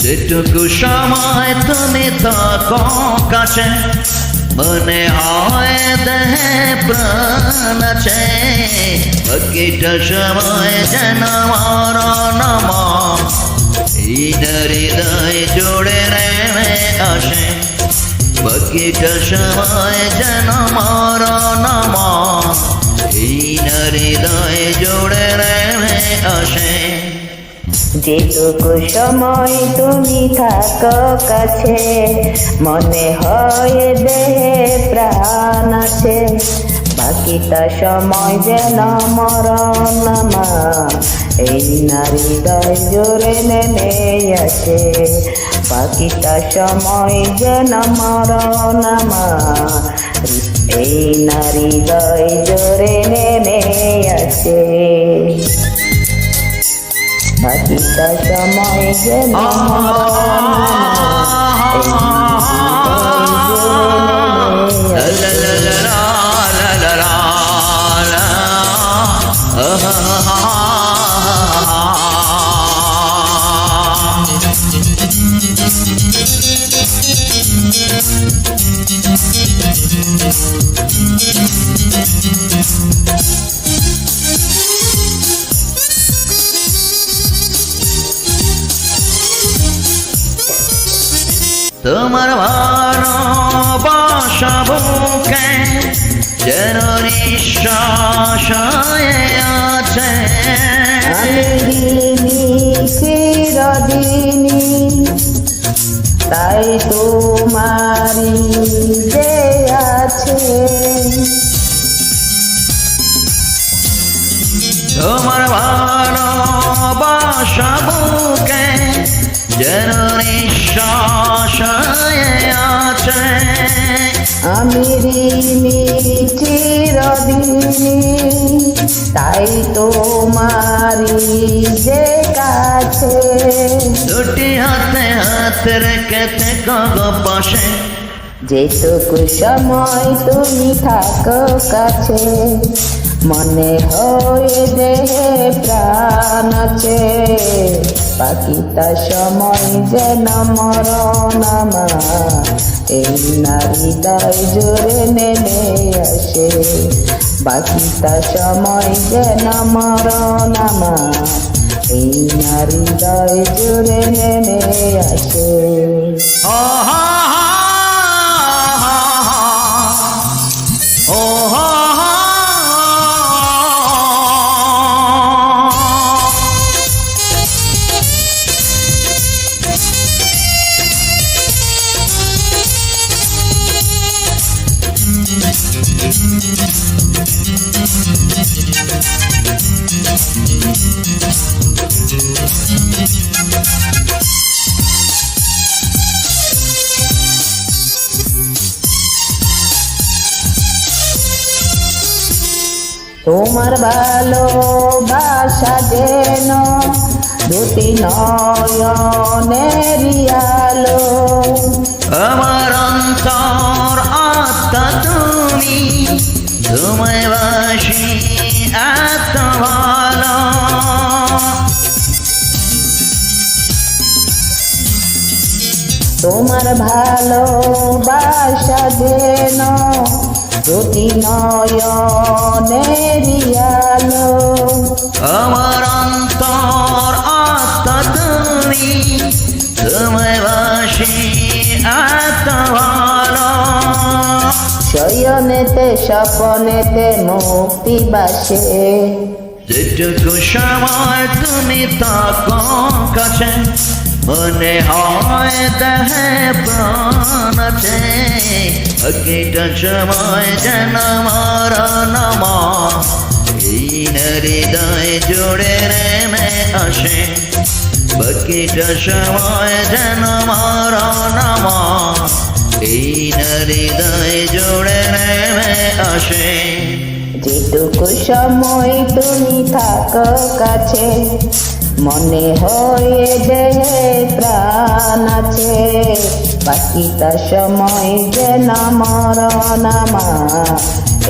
যেটুকু সময় তুমি থাকো কাছে মনে হয় দেহে প্রাণ আছে, বাকিটা সময় যেন মরণ এই হৃদয় জোড়ে নেমে আসে, বাকিটা সময় যেন মরণ এই হৃদয় জোড়ে নেমে আসে। যেটুকু সময় তুমি থাকো কাছে মনে হয় দেহে প্রাণ আছে, বাকিটা সময় যেন মরণ এই হৃদয় জোরে নেমে আসে, বাকিটা সময় যেন মরণ এই হৃদয় জোরে নেমে আসে, বাকিটা সময় যেন তোমার ভালোবাসা বুকে যেন নিঃশ্বাস হয়ে আছে, চিরদিনী তাই তোমারি যে আছে, তোমার ভালোবাসা বুকে যেন নিঃশ্বাস হয়ে আছে, আমি ঋণী চিরদিনী তাই তোমারি যে কাছে, দুটি হাতে হাত রেখে থেকো গো পাশে, যেটুকু সময় তুমি থাকো কাছে মনে হয় দেহে প্রাণ আছে, বাকিটা সময় যেন মরণ এই হৃদয় জোরে নেমে আসে, বাকিটা সময় যেন মরণ এই হৃদয় জোরে নেমে আসে। তোমার ভালোবাসা যেন দুটি নয়নের আলো, আমার অন্তর আত্মা তুমি, তোমায় বাসি এত ভালো, তোমার ভালোবাসা যেন দুটি নয়নের আলো, আমার অন্তর আত্মা তুমি, তোমায় বাসি এত ভালো, শয়নেতে স্বপনেতে মুক্তি বাসে, যেটুকু সময় তুমি থাকো কাছে মনে হয় দেহে প্রাণ আছে, বাকিটা সময় যেন মরণ এই হৃদয় জোড়ে নেমে আসে, বাকিটা সময় যেন মরণ এই হৃদয় জোড়ে নেমে আসে, যেটুকু সময় তুমি থাকো কাছে মনে হয় দেহে প্রাণ আছে, বাকিটা সময় যেন মরণ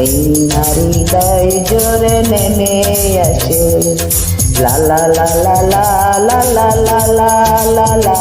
এই হৃদয় জোরে নেমে আসে, লা লা লা লা লা লা লা লা লা লা লা